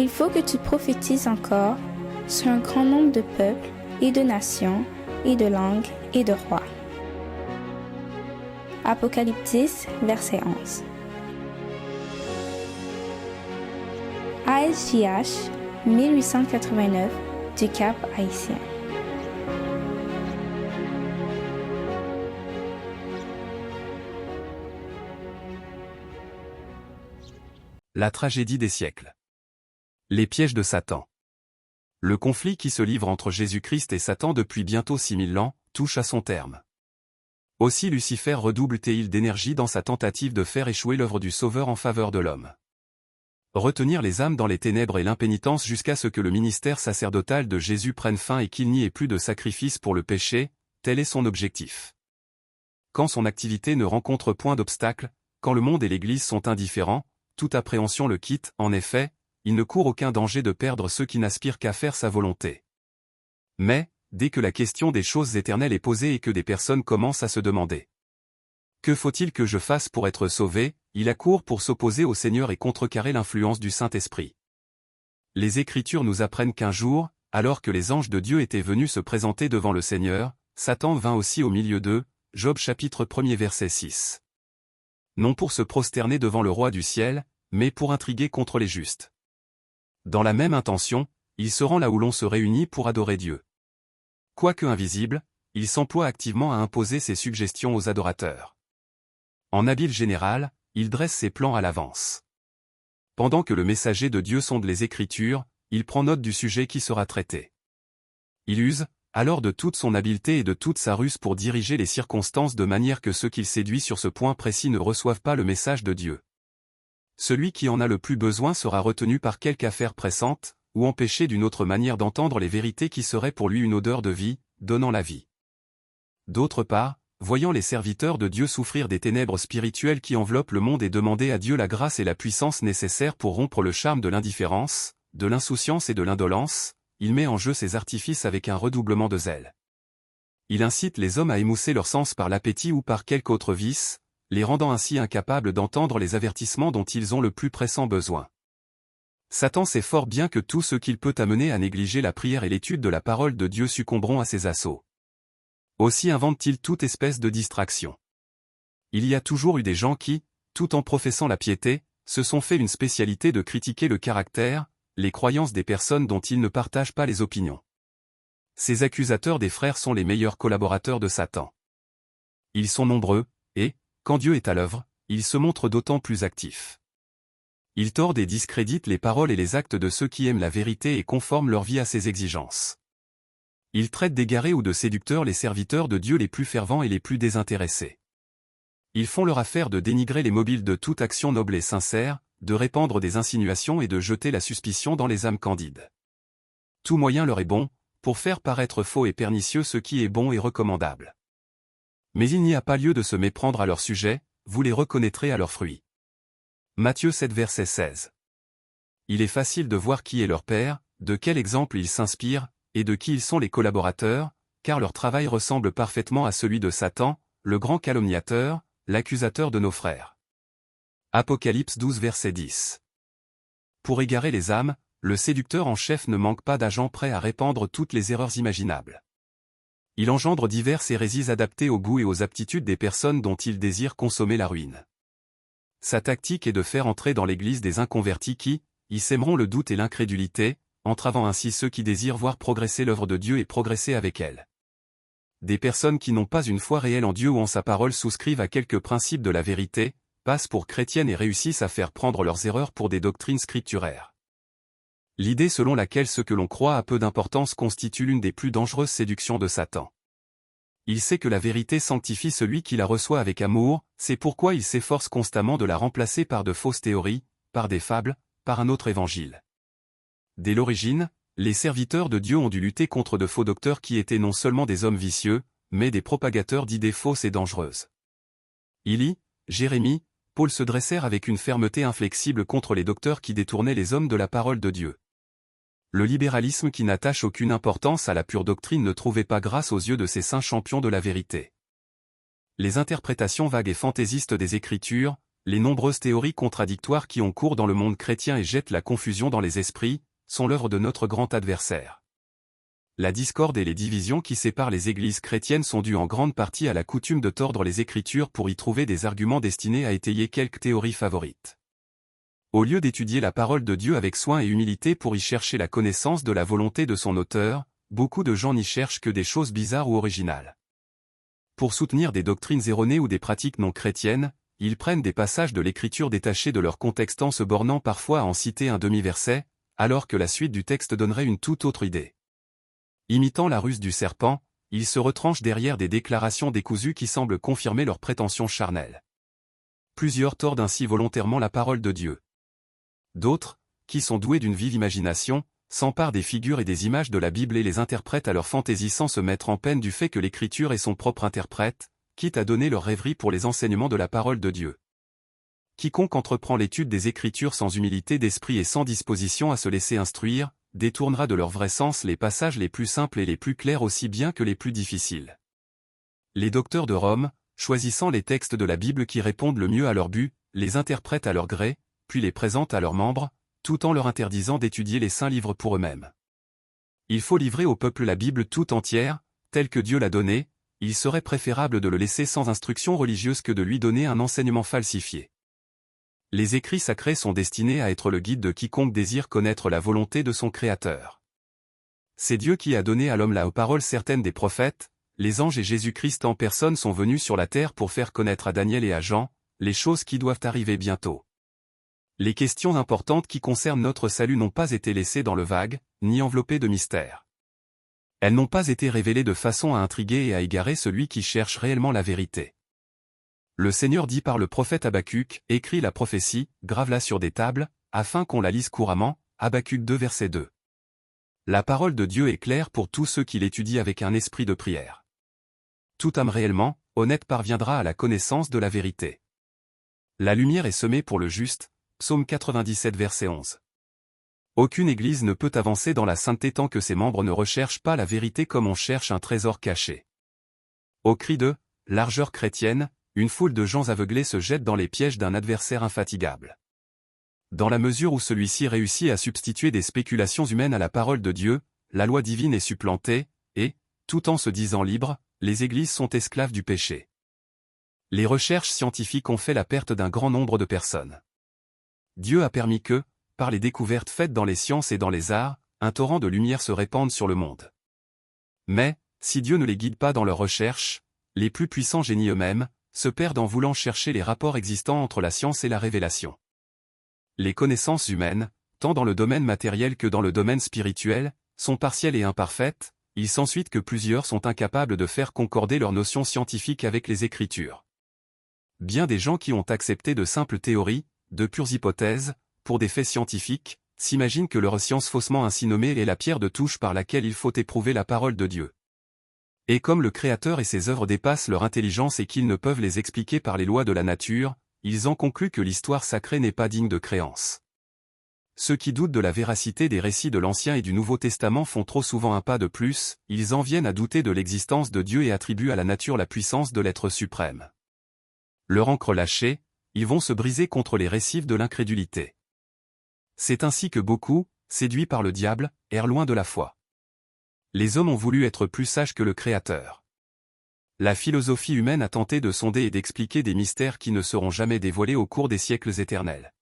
Il faut que tu prophétises encore sur un grand nombre de peuples et de nations et de langues et de rois. Apocalypse 10, verset 11. ASJH 1889 du Cap Haïtien. La tragédie des siècles. Les pièges de Satan. Le conflit qui se livre entre Jésus-Christ et Satan depuis bientôt 6000 ans touche à son terme. Aussi Lucifer redouble-t-il d'énergie dans sa tentative de faire échouer l'œuvre du Sauveur en faveur de l'homme. Retenir les âmes dans les ténèbres et l'impénitence jusqu'à ce que le ministère sacerdotal de Jésus prenne fin et qu'il n'y ait plus de sacrifice pour le péché, tel est son objectif. Quand son activité ne rencontre point d'obstacle, quand le monde et l'Église sont indifférents, toute appréhension le quitte, en effet, il ne court aucun danger de perdre ceux qui n'aspirent qu'à faire sa volonté. Mais, dès que la question des choses éternelles est posée et que des personnes commencent à se demander « Que faut-il que je fasse pour être sauvé ?», il accourt pour s'opposer au Seigneur et contrecarrer l'influence du Saint-Esprit. Les Écritures nous apprennent qu'un jour, alors que les anges de Dieu étaient venus se présenter devant le Seigneur, Satan vint aussi au milieu d'eux, Job chapitre 1er verset 6. Non pour se prosterner devant le roi du ciel, mais pour intriguer contre les justes. Dans la même intention, il se rend là où l'on se réunit pour adorer Dieu. Quoique invisible, il s'emploie activement à imposer ses suggestions aux adorateurs. En habile général, il dresse ses plans à l'avance. Pendant que le messager de Dieu sonde les Écritures, il prend note du sujet qui sera traité. Il use, alors de toute son habileté et de toute sa ruse pour diriger les circonstances de manière que ceux qu'il séduit sur ce point précis ne reçoivent pas le message de Dieu. Celui qui en a le plus besoin sera retenu par quelque affaire pressante, ou empêché d'une autre manière d'entendre les vérités qui seraient pour lui une odeur de vie, donnant la vie. D'autre part, voyant les serviteurs de Dieu souffrir des ténèbres spirituelles qui enveloppent le monde et demander à Dieu la grâce et la puissance nécessaires pour rompre le charme de l'indifférence, de l'insouciance et de l'indolence, il met en jeu ses artifices avec un redoublement de zèle. Il incite les hommes à émousser leur sens par l'appétit ou par quelque autre vice, les rendant ainsi incapables d'entendre les avertissements dont ils ont le plus pressant besoin. Satan sait fort bien que tout ce qu'il peut amener à négliger la prière et l'étude de la parole de Dieu succomberont à ses assauts. Aussi invente-t-il toute espèce de distraction. Il y a toujours eu des gens qui, tout en professant la piété, se sont fait une spécialité de critiquer le caractère, les croyances des personnes dont ils ne partagent pas les opinions. Ces accusateurs des frères sont les meilleurs collaborateurs de Satan. Ils sont nombreux, et, quand Dieu est à l'œuvre, ils se montrent d'autant plus actifs. Ils tordent et discréditent les paroles et les actes de ceux qui aiment la vérité et conforment leur vie à ses exigences. Ils traitent d'égarés ou de séducteurs les serviteurs de Dieu les plus fervents et les plus désintéressés. Ils font leur affaire de dénigrer les mobiles de toute action noble et sincère, de répandre des insinuations et de jeter la suspicion dans les âmes candides. Tout moyen leur est bon, pour faire paraître faux et pernicieux ce qui est bon et recommandable. Mais il n'y a pas lieu de se méprendre à leur sujet, vous les reconnaîtrez à leurs fruits. Matthieu 7 verset 16. Il est facile de voir qui est leur père, de quel exemple ils s'inspirent, et de qui ils sont les collaborateurs, car leur travail ressemble parfaitement à celui de Satan, le grand calomniateur, l'accusateur de nos frères. Apocalypse 12 verset 10. Pour égarer les âmes, le séducteur en chef ne manque pas d'agents prêts à répandre toutes les erreurs imaginables. Il engendre diverses hérésies adaptées au goût et aux aptitudes des personnes dont il désire consommer la ruine. Sa tactique est de faire entrer dans l'Église des inconvertis qui, y sèmeront le doute et l'incrédulité, entravant ainsi ceux qui désirent voir progresser l'œuvre de Dieu et progresser avec elle. Des personnes qui n'ont pas une foi réelle en Dieu ou en sa parole souscrivent à quelques principes de la vérité, passent pour chrétiennes et réussissent à faire prendre leurs erreurs pour des doctrines scripturaires. L'idée selon laquelle ce que l'on croit a peu d'importance constitue l'une des plus dangereuses séductions de Satan. Il sait que la vérité sanctifie celui qui la reçoit avec amour, c'est pourquoi il s'efforce constamment de la remplacer par de fausses théories, par des fables, par un autre évangile. Dès l'origine, les serviteurs de Dieu ont dû lutter contre de faux docteurs qui étaient non seulement des hommes vicieux, mais des propagateurs d'idées fausses et dangereuses. Élie, Jérémie, Paul se dressèrent avec une fermeté inflexible contre les docteurs qui détournaient les hommes de la parole de Dieu. Le libéralisme qui n'attache aucune importance à la pure doctrine ne trouvait pas grâce aux yeux de ces saints champions de la vérité. Les interprétations vagues et fantaisistes des Écritures, les nombreuses théories contradictoires qui ont cours dans le monde chrétien et jettent la confusion dans les esprits, sont l'œuvre de notre grand adversaire. La discorde et les divisions qui séparent les églises chrétiennes sont dues en grande partie à la coutume de tordre les Écritures pour y trouver des arguments destinés à étayer quelques théories favorites. Au lieu d'étudier la parole de Dieu avec soin et humilité pour y chercher la connaissance de la volonté de son auteur, beaucoup de gens n'y cherchent que des choses bizarres ou originales. Pour soutenir des doctrines erronées ou des pratiques non chrétiennes, ils prennent des passages de l'Écriture détachés de leur contexte en se bornant parfois à en citer un demi-verset, alors que la suite du texte donnerait une toute autre idée. Imitant la ruse du serpent, ils se retranchent derrière des déclarations décousues qui semblent confirmer leurs prétentions charnelles. Plusieurs tordent ainsi volontairement la parole de Dieu. D'autres, qui sont doués d'une vive imagination, s'emparent des figures et des images de la Bible et les interprètent à leur fantaisie sans se mettre en peine du fait que l'Écriture est son propre interprète, quitte à donner leur rêverie pour les enseignements de la parole de Dieu. Quiconque entreprend l'étude des Écritures sans humilité d'esprit et sans disposition à se laisser instruire, détournera de leur vrai sens les passages les plus simples et les plus clairs aussi bien que les plus difficiles. Les docteurs de Rome, choisissant les textes de la Bible qui répondent le mieux à leur but, les interprètent à leur gré, puis les présentent à leurs membres, tout en leur interdisant d'étudier les saints livres pour eux-mêmes. Il faut livrer au peuple la Bible tout entière, telle que Dieu l'a donnée, il serait préférable de le laisser sans instruction religieuse que de lui donner un enseignement falsifié. Les écrits sacrés sont destinés à être le guide de quiconque désire connaître la volonté de son Créateur. C'est Dieu qui a donné à l'homme la parole certaine des prophètes, les anges et Jésus-Christ en personne sont venus sur la terre pour faire connaître à Daniel et à Jean, les choses qui doivent arriver bientôt. Les questions importantes qui concernent notre salut n'ont pas été laissées dans le vague, ni enveloppées de mystère. Elles n'ont pas été révélées de façon à intriguer et à égarer celui qui cherche réellement la vérité. Le Seigneur dit par le prophète Habacuc, écris la prophétie, grave-la sur des tables, afin qu'on la lise couramment, Habacuc 2 verset 2. La parole de Dieu est claire pour tous ceux qui l'étudient avec un esprit de prière. Toute âme réellement, honnête parviendra à la connaissance de la vérité. La lumière est semée pour le juste, Psaume 97 verset 11. Aucune église ne peut avancer dans la sainteté tant que ses membres ne recherchent pas la vérité comme on cherche un trésor caché. Au cri de « largeur chrétienne », une foule de gens aveuglés se jettent dans les pièges d'un adversaire infatigable. Dans la mesure où celui-ci réussit à substituer des spéculations humaines à la parole de Dieu, la loi divine est supplantée, et, tout en se disant libres, les églises sont esclaves du péché. Les recherches scientifiques ont fait la perte d'un grand nombre de personnes. Dieu a permis que, par les découvertes faites dans les sciences et dans les arts, un torrent de lumière se répande sur le monde. Mais, si Dieu ne les guide pas dans leurs recherches, les plus puissants génies eux-mêmes, se perdent en voulant chercher les rapports existants entre la science et la révélation. Les connaissances humaines, tant dans le domaine matériel que dans le domaine spirituel, sont partielles et imparfaites, il s'ensuit que plusieurs sont incapables de faire concorder leurs notions scientifiques avec les Écritures. Bien des gens qui ont accepté de simples théories, de pures hypothèses, pour des faits scientifiques, s'imaginent que leur science faussement ainsi nommée est la pierre de touche par laquelle il faut éprouver la parole de Dieu. Et comme le Créateur et ses œuvres dépassent leur intelligence et qu'ils ne peuvent les expliquer par les lois de la nature, ils en concluent que l'histoire sacrée n'est pas digne de créance. Ceux qui doutent de la véracité des récits de l'Ancien et du Nouveau Testament font trop souvent un pas de plus, ils en viennent à douter de l'existence de Dieu et attribuent à la nature la puissance de l'être suprême. Leur encre lâchée, ils vont se briser contre les récifs de l'incrédulité. C'est ainsi que beaucoup, séduits par le diable, errent loin de la foi. Les hommes ont voulu être plus sages que le Créateur. La philosophie humaine a tenté de sonder et d'expliquer des mystères qui ne seront jamais dévoilés au cours des siècles éternels.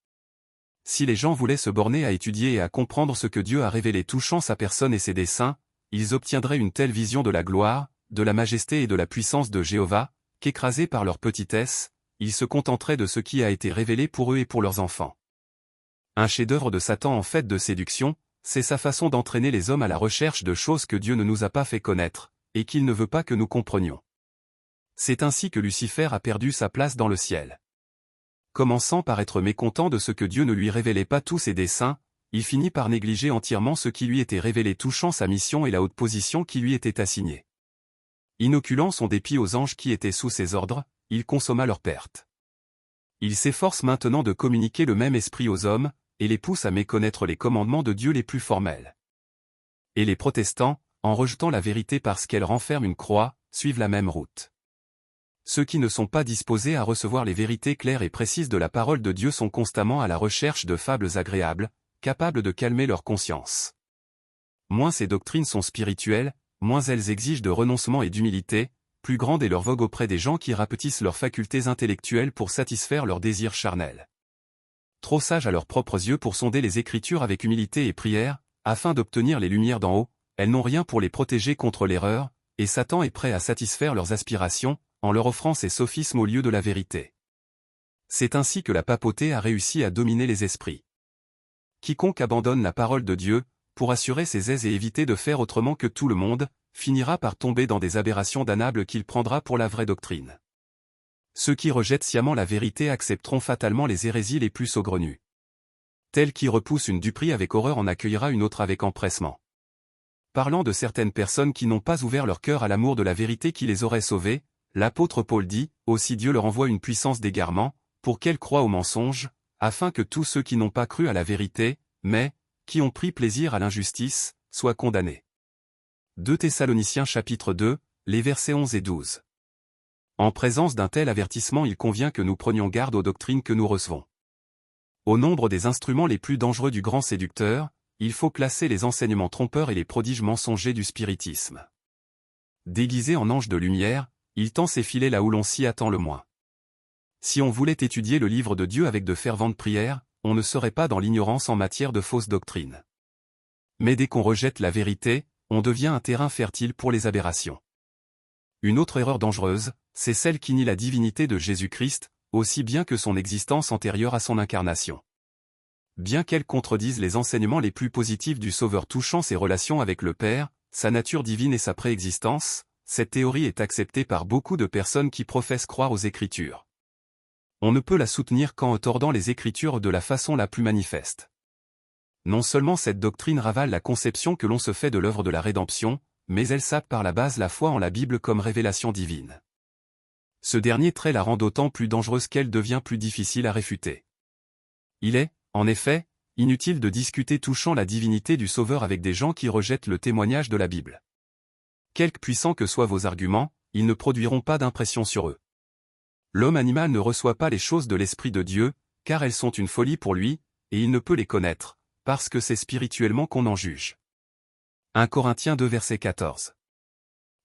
Si les gens voulaient se borner à étudier et à comprendre ce que Dieu a révélé touchant sa personne et ses desseins, ils obtiendraient une telle vision de la gloire, de la majesté et de la puissance de Jéhovah, qu'écrasés par leur petitesse, ils se contenteraient de ce qui a été révélé pour eux et pour leurs enfants. Un chef-d'œuvre de Satan en fait de séduction, c'est sa façon d'entraîner les hommes à la recherche de choses que Dieu ne nous a pas fait connaître, et qu'il ne veut pas que nous comprenions. C'est ainsi que Lucifer a perdu sa place dans le ciel. Commençant par être mécontent de ce que Dieu ne lui révélait pas tous ses desseins, il finit par négliger entièrement ce qui lui était révélé touchant sa mission et la haute position qui lui était assignée. Inoculant son dépit aux anges qui étaient sous ses ordres, il consomma leur perte. Il s'efforce maintenant de communiquer le même esprit aux hommes, et les pousse à méconnaître les commandements de Dieu les plus formels. Et les protestants, en rejetant la vérité parce qu'elle renferme une croix, suivent la même route. Ceux qui ne sont pas disposés à recevoir les vérités claires et précises de la parole de Dieu sont constamment à la recherche de fables agréables, capables de calmer leur conscience. Moins ces doctrines sont spirituelles, moins elles exigent de renoncement et d'humilité, plus grande est leur vogue auprès des gens qui rapetissent leurs facultés intellectuelles pour satisfaire leurs désirs charnels. Trop sages à leurs propres yeux pour sonder les Écritures avec humilité et prière, afin d'obtenir les lumières d'en haut, elles n'ont rien pour les protéger contre l'erreur, et Satan est prêt à satisfaire leurs aspirations, en leur offrant ses sophismes au lieu de la vérité. C'est ainsi que la papauté a réussi à dominer les esprits. Quiconque abandonne la parole de Dieu, pour assurer ses aises et éviter de faire autrement que tout le monde, finira par tomber dans des aberrations damnables qu'il prendra pour la vraie doctrine. Ceux qui rejettent sciemment la vérité accepteront fatalement les hérésies les plus saugrenues. Tel qui repousse une duperie avec horreur en accueillera une autre avec empressement. Parlant de certaines personnes qui n'ont pas ouvert leur cœur à l'amour de la vérité qui les aurait sauvés, l'apôtre Paul dit, aussi Dieu leur envoie une puissance d'égarement, pour qu'elles croient au mensonge, afin que tous ceux qui n'ont pas cru à la vérité, mais, qui ont pris plaisir à l'injustice, soient condamnés. 2 Thessaloniciens chapitre 2, les versets 11 et 12. En présence d'un tel avertissement il convient que nous prenions garde aux doctrines que nous recevons. Au nombre des instruments les plus dangereux du grand séducteur, il faut classer les enseignements trompeurs et les prodiges mensongers du spiritisme. Déguisé en ange de lumière, il tend ses filets là où l'on s'y attend le moins. Si on voulait étudier le livre de Dieu avec de ferventes prières, on ne serait pas dans l'ignorance en matière de fausses doctrines. Mais dès qu'on rejette la vérité, on devient un terrain fertile pour les aberrations. Une autre erreur dangereuse, c'est celle qui nie la divinité de Jésus-Christ, aussi bien que son existence antérieure à son incarnation. Bien qu'elle contredise les enseignements les plus positifs du Sauveur touchant ses relations avec le Père, sa nature divine et sa préexistence, cette théorie est acceptée par beaucoup de personnes qui professent croire aux Écritures. On ne peut la soutenir qu'en tordant les Écritures de la façon la plus manifeste. Non seulement cette doctrine ravale la conception que l'on se fait de l'œuvre de la rédemption, mais elle sape par la base la foi en la Bible comme révélation divine. Ce dernier trait la rend d'autant plus dangereuse qu'elle devient plus difficile à réfuter. Il est, en effet, inutile de discuter touchant la divinité du Sauveur avec des gens qui rejettent le témoignage de la Bible. Quelque puissants que soient vos arguments, ils ne produiront pas d'impression sur eux. L'homme animal ne reçoit pas les choses de l'Esprit de Dieu, car elles sont une folie pour lui, et il ne peut les connaître, parce que c'est spirituellement qu'on en juge. 1 Corinthiens 2 verset 14.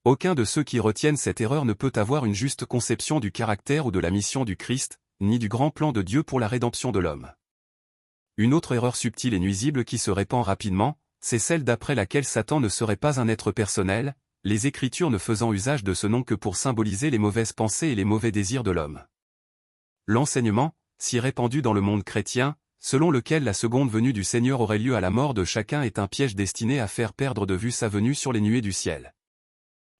Aucun de ceux qui retiennent cette erreur ne peut avoir une juste conception du caractère ou de la mission du Christ, ni du grand plan de Dieu pour la rédemption de l'homme. Une autre erreur subtile et nuisible qui se répand rapidement, c'est celle d'après laquelle Satan ne serait pas un être personnel, les Écritures ne faisant usage de ce nom que pour symboliser les mauvaises pensées et les mauvais désirs de l'homme. L'enseignement, si répandu dans le monde chrétien, selon lequel la seconde venue du Seigneur aurait lieu à la mort de chacun est un piège destiné à faire perdre de vue sa venue sur les nuées du ciel.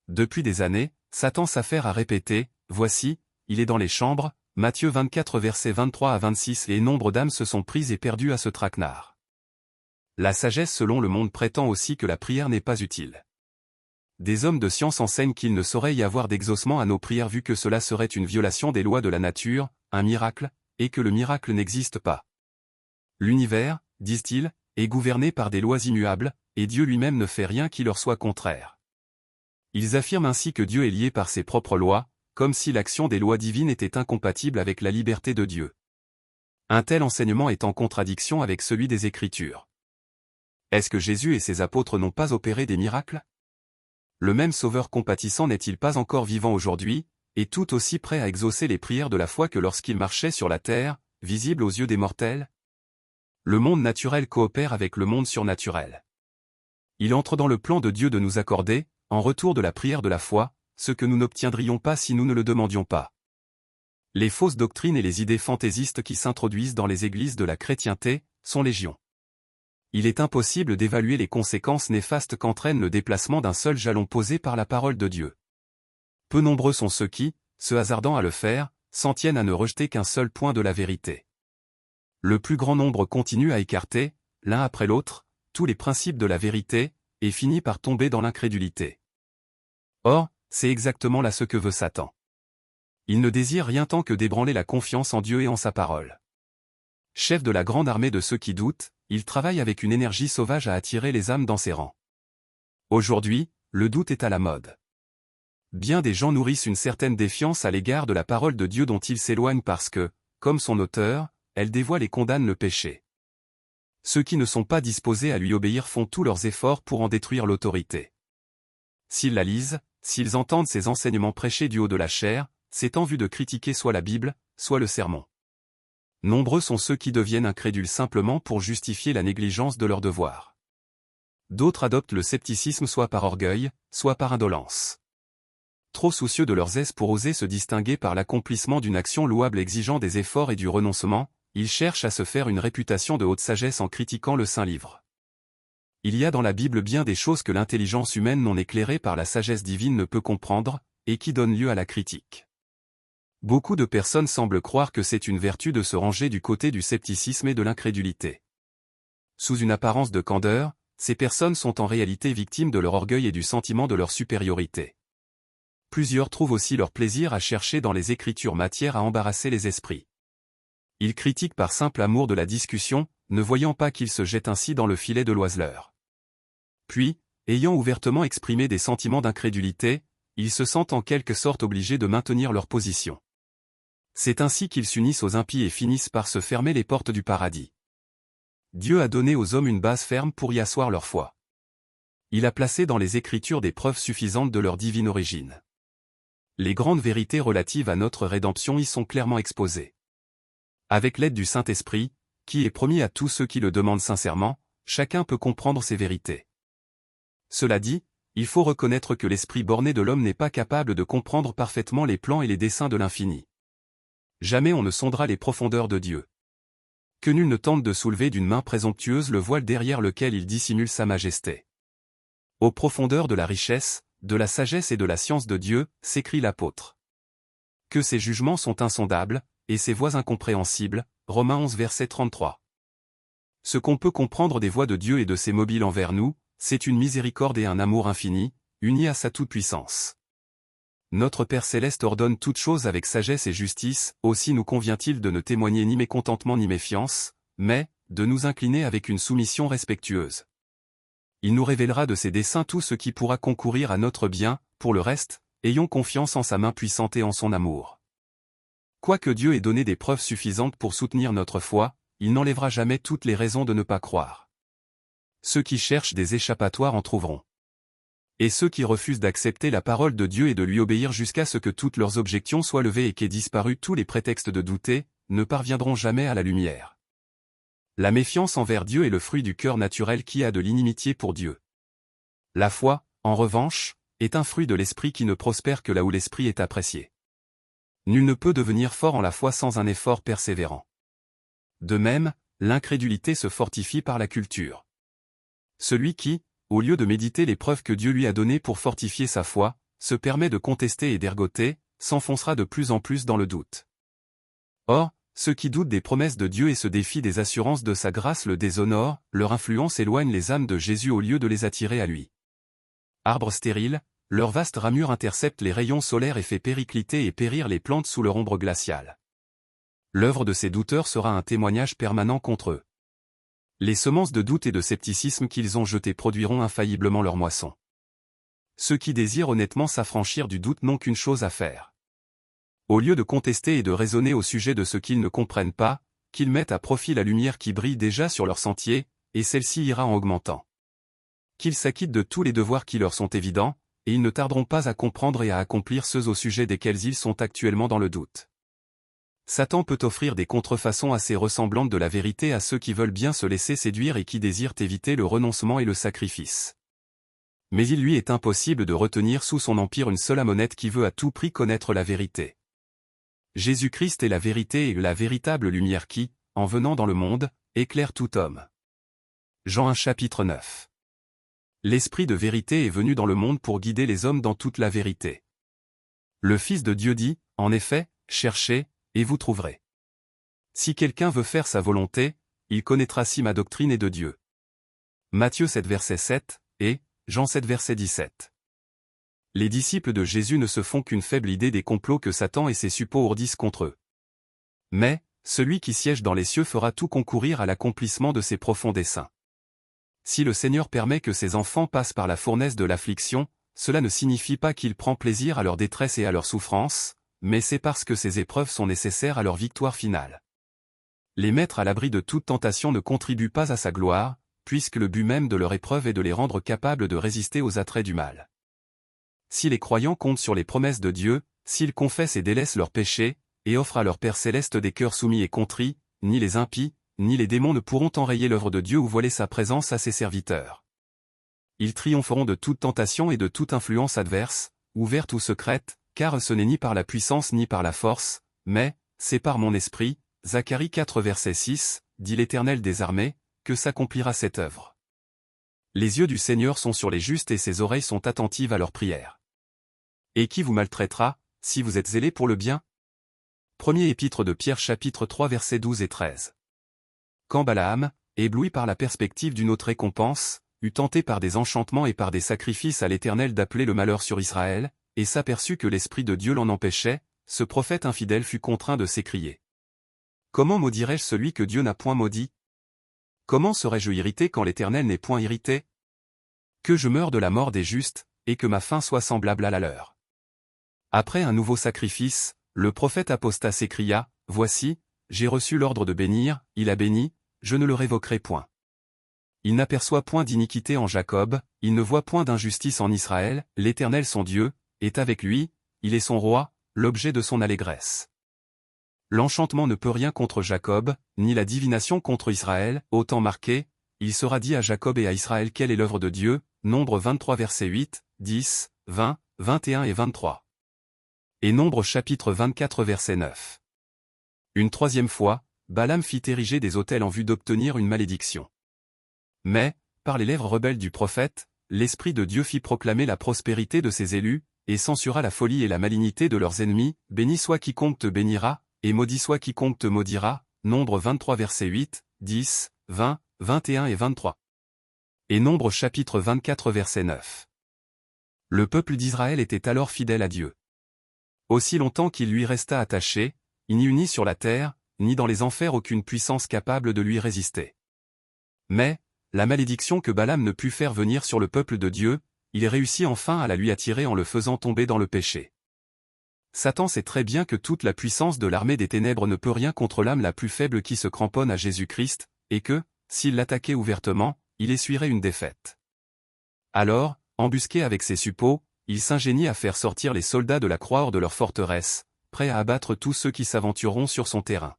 Depuis des années, Satan s'affaire à répéter, « Voici, il est dans les chambres », Matthieu 24 versets 23 à 26 et nombre d'âmes se sont prises et perdues à ce traquenard. La sagesse selon le monde prétend aussi que la prière n'est pas utile. Des hommes de science enseignent qu'il ne saurait y avoir d'exaucement à nos prières vu que cela serait une violation des lois de la nature, un miracle, et que le miracle n'existe pas. L'univers, disent-ils, est gouverné par des lois immuables, et Dieu lui-même ne fait rien qui leur soit contraire. Ils affirment ainsi que Dieu est lié par ses propres lois, comme si l'action des lois divines était incompatible avec la liberté de Dieu. Un tel enseignement est en contradiction avec celui des Écritures. Est-ce que Jésus et ses apôtres n'ont pas opéré des miracles? Le même Sauveur compatissant n'est-il pas encore vivant aujourd'hui, et tout aussi prêt à exaucer les prières de la foi que lorsqu'il marchait sur la terre, visible aux yeux des mortels? Le monde naturel coopère avec le monde surnaturel. Il entre dans le plan de Dieu de nous accorder, en retour de la prière de la foi, ce que nous n'obtiendrions pas si nous ne le demandions pas. Les fausses doctrines et les idées fantaisistes qui s'introduisent dans les églises de la chrétienté sont légion. Il est impossible d'évaluer les conséquences néfastes qu'entraîne le déplacement d'un seul jalon posé par la parole de Dieu. Peu nombreux sont ceux qui, se hasardant à le faire, s'en tiennent à ne rejeter qu'un seul point de la vérité. Le plus grand nombre continue à écarter, l'un après l'autre, tous les principes de la vérité, et finit par tomber dans l'incrédulité. Or, c'est exactement là ce que veut Satan. Il ne désire rien tant que d'ébranler la confiance en Dieu et en sa parole. Chef de la grande armée de ceux qui doutent, il travaille avec une énergie sauvage à attirer les âmes dans ses rangs. Aujourd'hui, le doute est à la mode. Bien des gens nourrissent une certaine défiance à l'égard de la parole de Dieu dont ils s'éloignent parce que, comme son auteur, elle dévoile et condamne le péché. Ceux qui ne sont pas disposés à lui obéir font tous leurs efforts pour en détruire l'autorité. S'ils la lisent, s'ils entendent ses enseignements prêchés du haut de la chair, c'est en vue de critiquer soit la Bible, soit le sermon. Nombreux sont ceux qui deviennent incrédules simplement pour justifier la négligence de leurs devoirs. D'autres adoptent le scepticisme soit par orgueil, soit par indolence. Trop soucieux de leurs aises pour oser se distinguer par l'accomplissement d'une action louable exigeant des efforts et du renoncement, ils cherchent à se faire une réputation de haute sagesse en critiquant le Saint Livre. Il y a dans la Bible bien des choses que l'intelligence humaine non éclairée par la sagesse divine ne peut comprendre, et qui donnent lieu à la critique. Beaucoup de personnes semblent croire que c'est une vertu de se ranger du côté du scepticisme et de l'incrédulité. Sous une apparence de candeur, ces personnes sont en réalité victimes de leur orgueil et du sentiment de leur supériorité. Plusieurs trouvent aussi leur plaisir à chercher dans les Écritures matière à embarrasser les esprits. Ils critiquent par simple amour de la discussion, ne voyant pas qu'ils se jettent ainsi dans le filet de l'oiseleur. Puis, ayant ouvertement exprimé des sentiments d'incrédulité, ils se sentent en quelque sorte obligés de maintenir leur position. C'est ainsi qu'ils s'unissent aux impies et finissent par se fermer les portes du paradis. Dieu a donné aux hommes une base ferme pour y asseoir leur foi. Il a placé dans les Écritures des preuves suffisantes de leur divine origine. Les grandes vérités relatives à notre rédemption y sont clairement exposées. Avec l'aide du Saint-Esprit, qui est promis à tous ceux qui le demandent sincèrement, chacun peut comprendre ces vérités. Cela dit, il faut reconnaître que l'esprit borné de l'homme n'est pas capable de comprendre parfaitement les plans et les desseins de l'infini. Jamais on ne sondera les profondeurs de Dieu. Que nul ne tente de soulever d'une main présomptueuse le voile derrière lequel il dissimule sa majesté. Aux profondeurs de la richesse, de la sagesse et de la science de Dieu, s'écrie l'apôtre. Que ses jugements sont insondables, et ses voies incompréhensibles, Romains 11 verset 33. Ce qu'on peut comprendre des voies de Dieu et de ses mobiles envers nous, c'est une miséricorde et un amour infini, unis à sa toute-puissance. Notre Père Céleste ordonne toutes choses avec sagesse et justice, aussi nous convient-il de ne témoigner ni mécontentement ni méfiance, mais, de nous incliner avec une soumission respectueuse. Il nous révélera de ses desseins tout ce qui pourra concourir à notre bien, pour le reste, ayons confiance en sa main puissante et en son amour. Quoique Dieu ait donné des preuves suffisantes pour soutenir notre foi, il n'enlèvera jamais toutes les raisons de ne pas croire. Ceux qui cherchent des échappatoires en trouveront. Et ceux qui refusent d'accepter la parole de Dieu et de lui obéir jusqu'à ce que toutes leurs objections soient levées et qu'aient disparu tous les prétextes de douter, ne parviendront jamais à la lumière. La méfiance envers Dieu est le fruit du cœur naturel qui a de l'inimitié pour Dieu. La foi, en revanche, est un fruit de l'esprit qui ne prospère que là où l'esprit est apprécié. Nul ne peut devenir fort en la foi sans un effort persévérant. De même, l'incrédulité se fortifie par la culture. Celui qui, au lieu de méditer les preuves que Dieu lui a données pour fortifier sa foi, se permet de contester et d'ergoter, s'enfoncera de plus en plus dans le doute. Or, ceux qui doutent des promesses de Dieu et se défient des assurances de sa grâce le déshonorent, leur influence éloigne les âmes de Jésus au lieu de les attirer à lui. Arbres stériles, leur vaste ramure intercepte les rayons solaires et fait péricliter et périr les plantes sous leur ombre glaciale. L'œuvre de ces douteurs sera un témoignage permanent contre eux. Les semences de doute et de scepticisme qu'ils ont jetées produiront infailliblement leur moisson. Ceux qui désirent honnêtement s'affranchir du doute n'ont qu'une chose à faire. Au lieu de contester et de raisonner au sujet de ce qu'ils ne comprennent pas, qu'ils mettent à profit la lumière qui brille déjà sur leur sentier, et celle-ci ira en augmentant. Qu'ils s'acquittent de tous les devoirs qui leur sont évidents, et ils ne tarderont pas à comprendre et à accomplir ceux au sujet desquels ils sont actuellement dans le doute. Satan peut offrir des contrefaçons assez ressemblantes de la vérité à ceux qui veulent bien se laisser séduire et qui désirent éviter le renoncement et le sacrifice. Mais il lui est impossible de retenir sous son empire une seule amonette qui veut à tout prix connaître la vérité. Jésus-Christ est la vérité et la véritable lumière qui, en venant dans le monde, éclaire tout homme. Jean 1 chapitre 9. L'Esprit de vérité est venu dans le monde pour guider les hommes dans toute la vérité. Le Fils de Dieu dit, en effet, cherchez, et vous trouverez. Si quelqu'un veut faire sa volonté, il connaîtra si ma doctrine est de Dieu. Matthieu 7 verset 7, et Jean 7 verset 17. Les disciples de Jésus ne se font qu'une faible idée des complots que Satan et ses suppôts ourdissent contre eux. Mais, celui qui siège dans les cieux fera tout concourir à l'accomplissement de ses profonds desseins. Si le Seigneur permet que ses enfants passent par la fournaise de l'affliction, cela ne signifie pas qu'il prend plaisir à leur détresse et à leur souffrance, mais c'est parce que ces épreuves sont nécessaires à leur victoire finale. Les mettre à l'abri de toute tentation ne contribue pas à sa gloire, puisque le but même de leur épreuve est de les rendre capables de résister aux attraits du mal. Si les croyants comptent sur les promesses de Dieu, s'ils confessent et délaissent leurs péchés, et offrent à leur Père céleste des cœurs soumis et contrits, ni les impies, ni les démons ne pourront enrayer l'œuvre de Dieu ou voiler sa présence à ses serviteurs. Ils triompheront de toute tentation et de toute influence adverse, ouverte ou secrète, car ce n'est ni par la puissance ni par la force, mais, c'est par mon esprit, Zacharie 4 verset 6, dit l'Éternel des armées, que s'accomplira cette œuvre. Les yeux du Seigneur sont sur les justes et ses oreilles sont attentives à leurs prières. Et qui vous maltraitera, si vous êtes zélés pour le bien? Premier épître de Pierre chapitre 3 versets 12 et 13. Quand Balaam, ébloui par la perspective d'une autre récompense, eut tenté par des enchantements et par des sacrifices à l'Éternel d'appeler le malheur sur Israël, et s'aperçut que l'Esprit de Dieu l'en empêchait, ce prophète infidèle fut contraint de s'écrier. Comment maudirais-je celui que Dieu n'a point maudit? Comment serais-je irrité quand l'Éternel n'est point irrité? Que je meure de la mort des justes, et que ma fin soit semblable à la leur. Après un nouveau sacrifice, le prophète apostat s'écria, « Voici, j'ai reçu l'ordre de bénir, il a béni, je ne le révoquerai point. Il n'aperçoit point d'iniquité en Jacob, il ne voit point d'injustice en Israël, l'Éternel son Dieu, est avec lui, il est son roi, l'objet de son allégresse. L'enchantement ne peut rien contre Jacob, ni la divination contre Israël, autant marqué, il sera dit à Jacob et à Israël quelle est l'œuvre de Dieu, Nombre 23 versets 8, 10, 20, 21 et 23. Et Nombre chapitre 24 verset 9. Une troisième fois, Balaam fit ériger des autels en vue d'obtenir une malédiction. Mais, par les lèvres rebelles du prophète, l'Esprit de Dieu fit proclamer la prospérité de ses élus, et censura la folie et la malignité de leurs ennemis, béni soit quiconque te bénira, et maudit soit quiconque te maudira, Nombre 23 versets 8, 10, 20, 21 et 23. Et Nombre chapitre 24 verset 9. Le peuple d'Israël était alors fidèle à Dieu. Aussi longtemps qu'il lui resta attaché, il n'y eut ni sur la terre, ni dans les enfers aucune puissance capable de lui résister. Mais, la malédiction que Balaam ne put faire venir sur le peuple de Dieu, il réussit enfin à la lui attirer en le faisant tomber dans le péché. Satan sait très bien que toute la puissance de l'armée des ténèbres ne peut rien contre l'âme la plus faible qui se cramponne à Jésus-Christ, et que, s'il l'attaquait ouvertement, il essuierait une défaite. Alors, embusqué avec ses suppôts, il s'ingénie à faire sortir les soldats de la croix hors de leur forteresse, prêts à abattre tous ceux qui s'aventureront sur son terrain.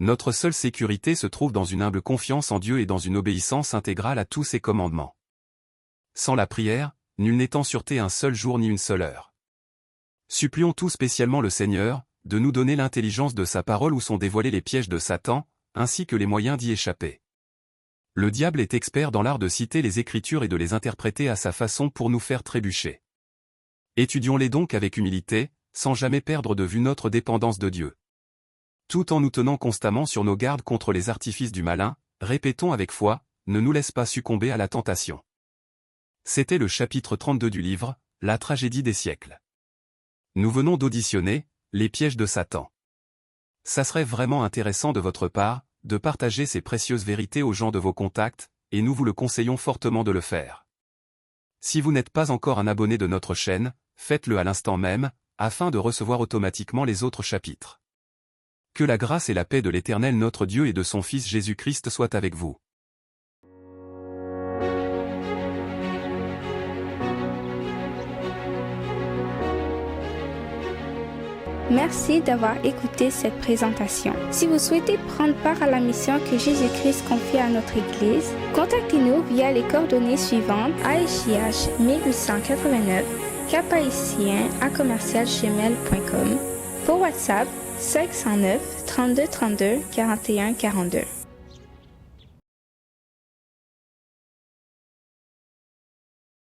Notre seule sécurité se trouve dans une humble confiance en Dieu et dans une obéissance intégrale à tous ses commandements. Sans la prière, nul n'est en sûreté un seul jour ni une seule heure. Supplions tout spécialement le Seigneur, de nous donner l'intelligence de sa parole où sont dévoilés les pièges de Satan, ainsi que les moyens d'y échapper. Le diable est expert dans l'art de citer les Écritures et de les interpréter à sa façon pour nous faire trébucher. Étudions-les donc avec humilité, sans jamais perdre de vue notre dépendance de Dieu. Tout en nous tenant constamment sur nos gardes contre les artifices du malin, répétons avec foi, ne nous laisse pas succomber à la tentation. C'était le chapitre 32 du livre, La tragédie des siècles. Nous venons d'auditionner, les pièges de Satan. Ça serait vraiment intéressant de votre part, de partager ces précieuses vérités aux gens de vos contacts, et nous vous le conseillons fortement de le faire. Si vous n'êtes pas encore un abonné de notre chaîne, faites-le à l'instant même, afin de recevoir automatiquement les autres chapitres. Que la grâce et la paix de l'Éternel notre Dieu et de son Fils Jésus-Christ soient avec vous. Merci d'avoir écouté cette présentation. Si vous souhaitez prendre part à la mission que Jésus-Christ confie à notre Église, contactez-nous via les coordonnées suivantes: ASJH 1889, caphaïtien@gmail.com, pour WhatsApp 509 32 32 41 42.